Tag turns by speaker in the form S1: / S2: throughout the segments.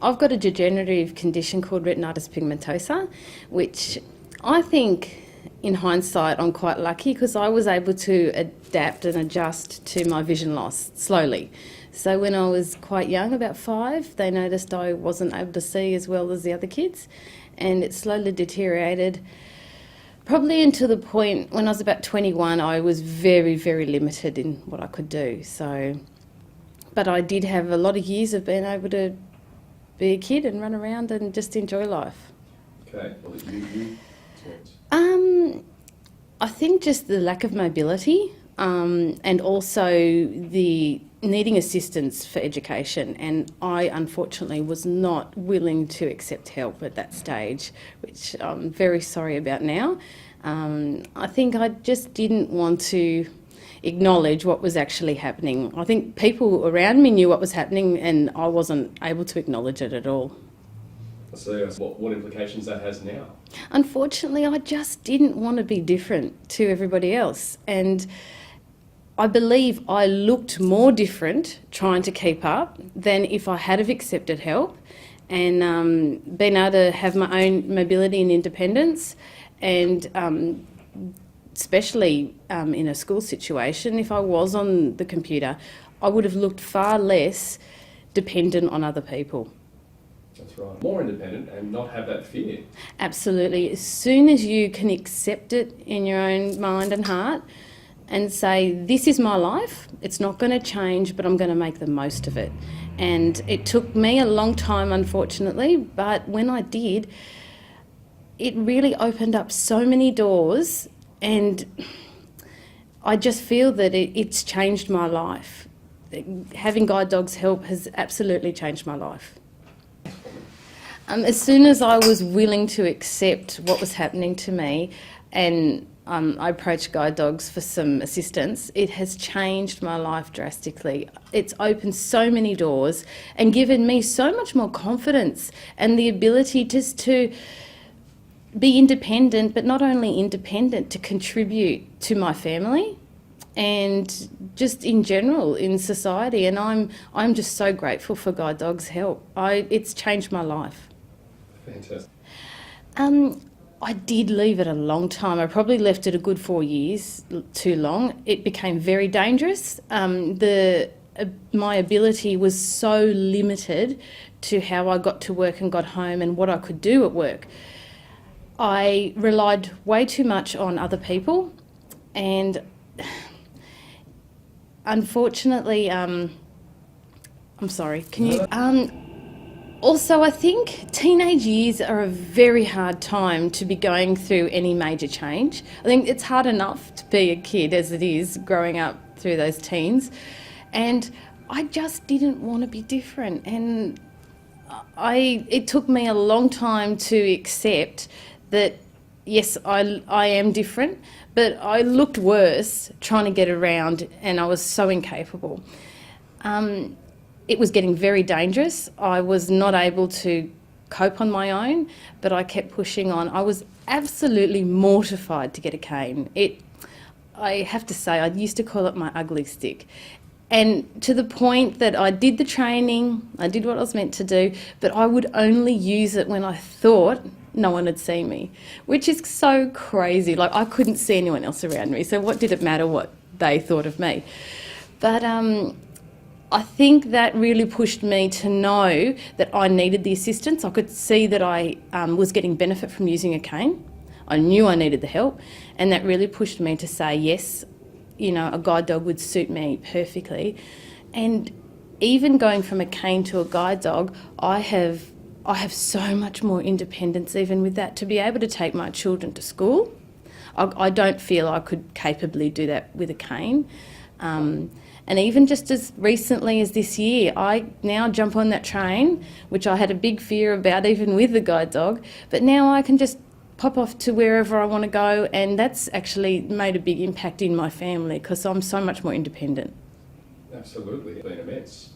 S1: I've got a degenerative condition called retinitis pigmentosa, which I think in hindsight I'm quite lucky because I was able to adapt and adjust to my vision loss slowly. So when I was quite young, about 5, they noticed I wasn't able to see as well as the other kids, and it slowly deteriorated. Probably until the point when I was about 21, I was very, very limited in what I could do. But I did have a lot of years of being able to be a kid and run around and just enjoy life.
S2: Okay, well, you
S1: I think just the lack of mobility and also the needing assistance for education, and I unfortunately was not willing to accept help at that stage, which I'm very sorry about now. I think I just didn't want to acknowledge what was actually happening. I think people around me knew what was happening and I wasn't able to acknowledge it at all.
S2: So what implications that has now?
S1: Unfortunately, I just didn't want to be different to everybody else, and I believe I looked more different trying to keep up than if I had have accepted help and been able to have my own mobility and independence, and especially in a school situation, if I was on the computer, I would have looked far less dependent on other people.
S2: That's right. More independent and not have that fear.
S1: Absolutely. As soon as you can accept it in your own mind and heart and say, this is my life, it's not going to change, but I'm going to make the most of it. And it took me a long time, unfortunately, but when I did, it really opened up so many doors, and I just feel that it's changed my life. Having guide dogs help has absolutely changed my life. As soon as I was willing to accept what was happening to me and I approached guide dogs for some assistance, it has changed my life drastically. It's opened so many doors and given me so much more confidence and the ability just to be independent, but not only independent, to contribute to my family and just in general in society. And I'm just so grateful for guide dogs' help. It's changed my life.
S2: Fantastic.
S1: I did leave it a long time. I probably left it a good 4 years too long. It became very dangerous. My ability was so limited to how I got to work and got home and what I could do at work. I relied way too much on other people, and unfortunately, I'm sorry, can you... Also, I think teenage years are a very hard time to be going through any major change. I think it's hard enough to be a kid as it is growing up through those teens. And I just didn't want to be different. And it took me a long time to accept that, yes, I am different, but I looked worse trying to get around and I was so incapable. It was getting very dangerous. I was not able to cope on my own, but I kept pushing on. I was absolutely mortified to get a cane. I have to say, I used to call it my ugly stick. And to the point that I did the training, I did what I was meant to do, but I would only use it when I thought no one had seen me, which is so crazy. Like, I couldn't see anyone else around me, so what did it matter what they thought of me? But I think that really pushed me to know that I needed the assistance. I could see that I was getting benefit from using a cane. I knew I needed the help, and that really pushed me to say, yes, you know, a guide dog would suit me perfectly. And even going from a cane to a guide dog, I have so much more independence even with that, to be able to take my children to school. I don't feel I could capably do that with a cane. And even just as recently as this year, I now jump on that train, which I had a big fear about even with the guide dog, but now I can just pop off to wherever I want to go, and that's actually made a big impact in my family because I'm so much more independent.
S2: Absolutely, it's been immense.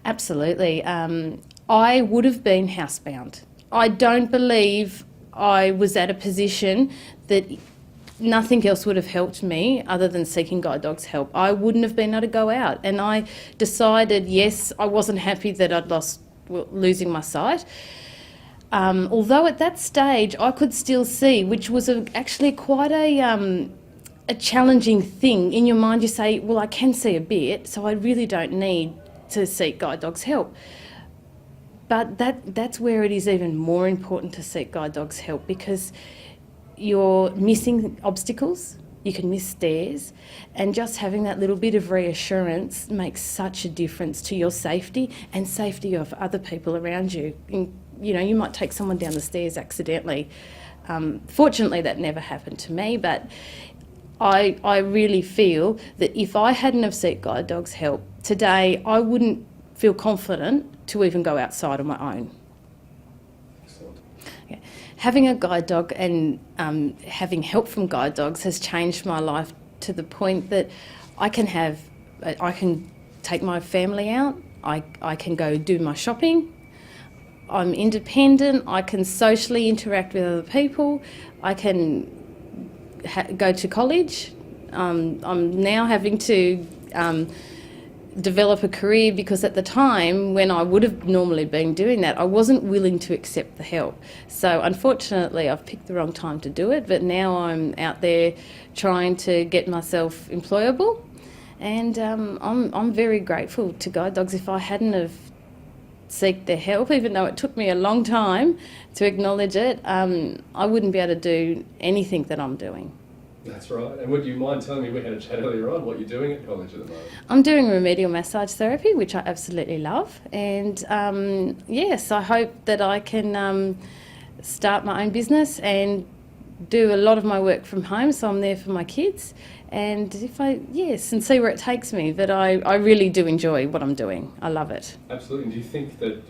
S1: Absolutely. I would have been housebound. I don't believe I was at a position that nothing else would have helped me other than seeking guide dogs' help. I wouldn't have been able to go out. And I decided, yes, I wasn't happy that I'd lost losing my sight. Although at that stage I could still see, which was actually quite a challenging thing. In your mind you say, well, I can see a bit, so I really don't need to seek guide dogs help. But that's where it is even more important to seek guide dogs help, because you're missing obstacles, you can miss stairs, and just having that little bit of reassurance makes such a difference to your safety and safety of other people around you. You know, you might take someone down the stairs accidentally. Fortunately, that never happened to me, but I really feel that if I hadn't have sought guide dogs help today, I wouldn't feel confident to even go outside on my own.
S2: Excellent.
S1: Yeah. Having a guide dog and having help from guide dogs has changed my life to the point that I can take my family out, I can go do my shopping, I'm independent, I can socially interact with other people, I can go to college. I'm now having to develop a career, because at the time when I would have normally been doing that, I wasn't willing to accept the help. So unfortunately I've picked the wrong time to do it, but now I'm out there trying to get myself employable, and I'm very grateful to guide dogs. If I hadn't have seek their help, even though it took me a long time to acknowledge it, I wouldn't be able to do anything that I'm doing.
S2: That's right. And would you mind telling me, we had a chat earlier on, what you're doing at college at the moment?
S1: I'm doing remedial massage therapy, which I absolutely love, and yes, I hope that I can start my own business and do a lot of my work from home, so I'm there for my kids, and and see where it takes me. But I really do enjoy what I'm doing. I love it.
S2: Absolutely. And do you think that...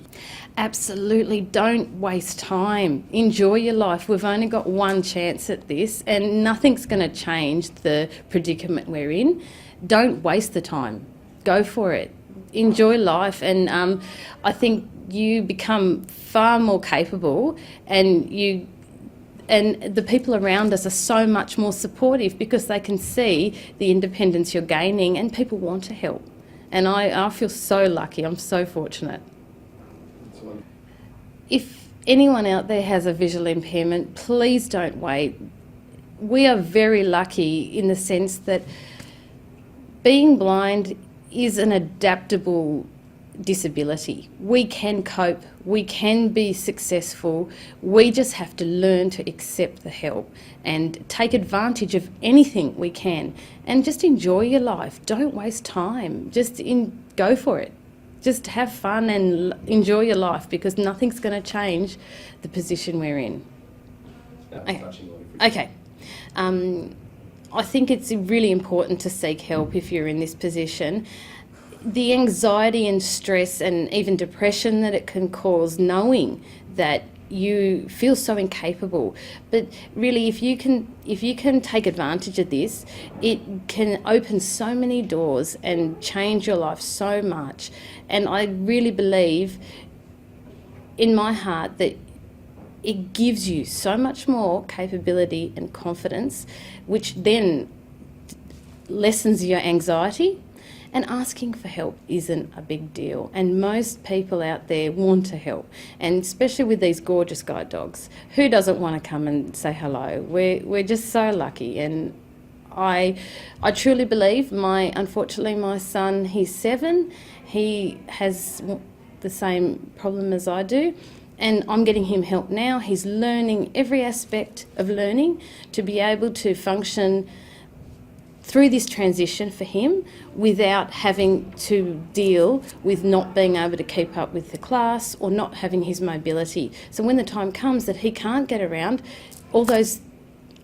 S1: Absolutely, don't waste time. Enjoy your life. We've only got one chance at this, and nothing's going to change the predicament we're in. Don't waste the time. Go for it. Enjoy life, and I think you become far more capable, and the people around us are so much more supportive, because they can see the independence you're gaining, and people want to help. And I feel so lucky. I'm so fortunate. If anyone out there has a visual impairment, please don't wait. We are very lucky in the sense that being blind is an adaptable disability. We can cope, we can be successful, we just have to learn to accept the help and take advantage of anything we can, and just enjoy your life. Don't waste time, go for it. Just have fun and enjoy your life, because nothing's going to change the position we're in. Okay. I think it's really important to seek help if you're in this position. The anxiety and stress and even depression that it can cause, knowing that you feel so incapable. But really, if you can take advantage of this, it can open so many doors and change your life so much. And I really believe in my heart that it gives you so much more capability and confidence, which then lessens your anxiety. And asking for help isn't a big deal, and most people out there want to help, and especially with these gorgeous guide dogs. Who doesn't want to come and say hello? We're just so lucky, and I truly believe, unfortunately my son, he's 7, he has the same problem as I do, and I'm getting him help now. He's learning every aspect of learning to be able to function through this transition for him without having to deal with not being able to keep up with the class or not having his mobility. So when the time comes that he can't get around, all those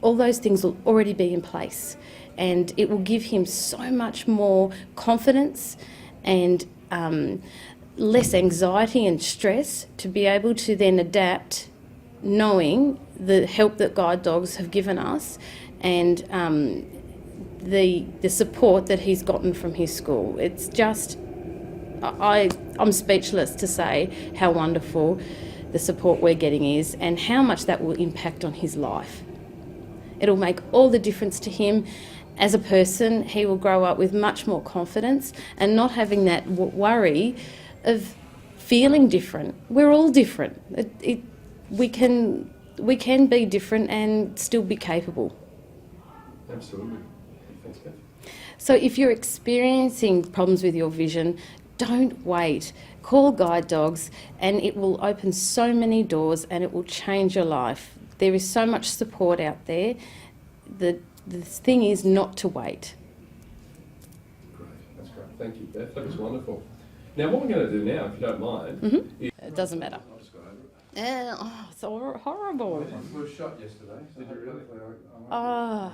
S1: things will already be in place, and it will give him so much more confidence and less anxiety and stress to be able to then adapt, knowing the help that guide dogs have given us, and the support that he's gotten from his school. It's just, I'm speechless to say how wonderful the support we're getting is, and how much that will impact on his life. It'll make all the difference to him as a person. He will grow up with much more confidence and not having that worry of feeling different. We're all different. We can be different and still be capable.
S2: Absolutely. Thanks, Beth.
S1: So if you're experiencing problems with your vision, don't wait. Call guide dogs, and it will open so many doors and it will change your life. There is so much support out there. The thing is not to wait.
S2: Great, that's great. Thank you, Beth. That was wonderful. Now, what we're going to do now, if you don't mind, is...
S1: It doesn't matter.
S2: I just got over it.
S1: It's horrible.
S2: I was shot yesterday. Did you really?
S1: Oh,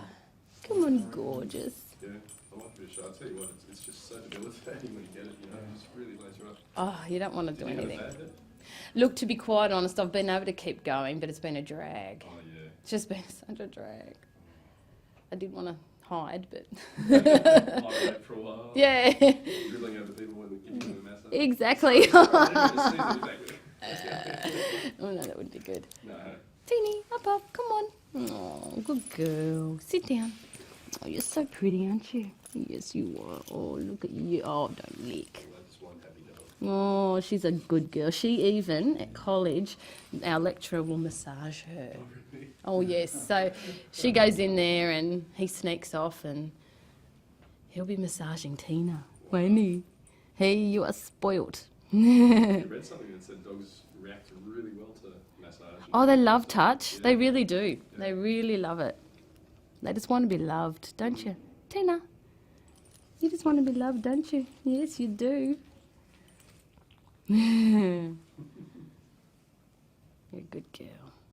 S1: come on, gorgeous.
S2: Yeah, I like a bit of shot. I'll tell you what, it's just so debilitating when you get it, you know, it just really lays you up.
S1: Oh, you don't want to do
S2: Did you have a
S1: anything.
S2: bad bit?
S1: Look, to be quite honest, I've been able to keep going, but it's been a drag.
S2: Oh, yeah.
S1: It's just been such a drag. I did want to hide, but...
S2: I wait for a while.
S1: Yeah.
S2: Dribbling over people when they give you a massage.
S1: Exactly. Oh no, that would be good.
S2: No.
S1: Teeny, up, come on. Oh, good girl. Sit down. Oh, you're so pretty, aren't you? Yes, you are. Oh, look at you. Oh, don't lick.
S2: Well, that's one happy dog.
S1: Oh, she's a good girl. She even, at college, our lecturer will massage her.
S2: Oh, really?
S1: Oh, yes. So she goes in there and he sneaks off and he'll be massaging Tina, won't he? Hey, you are spoilt.
S2: I read something that said dogs react really well to massage.
S1: Oh, they love touch.
S2: Yeah.
S1: They really do.
S2: Yeah.
S1: They really love it. They just want to be loved, don't you? Tina, you just want to be loved, don't you? Yes, you do. You're a good girl.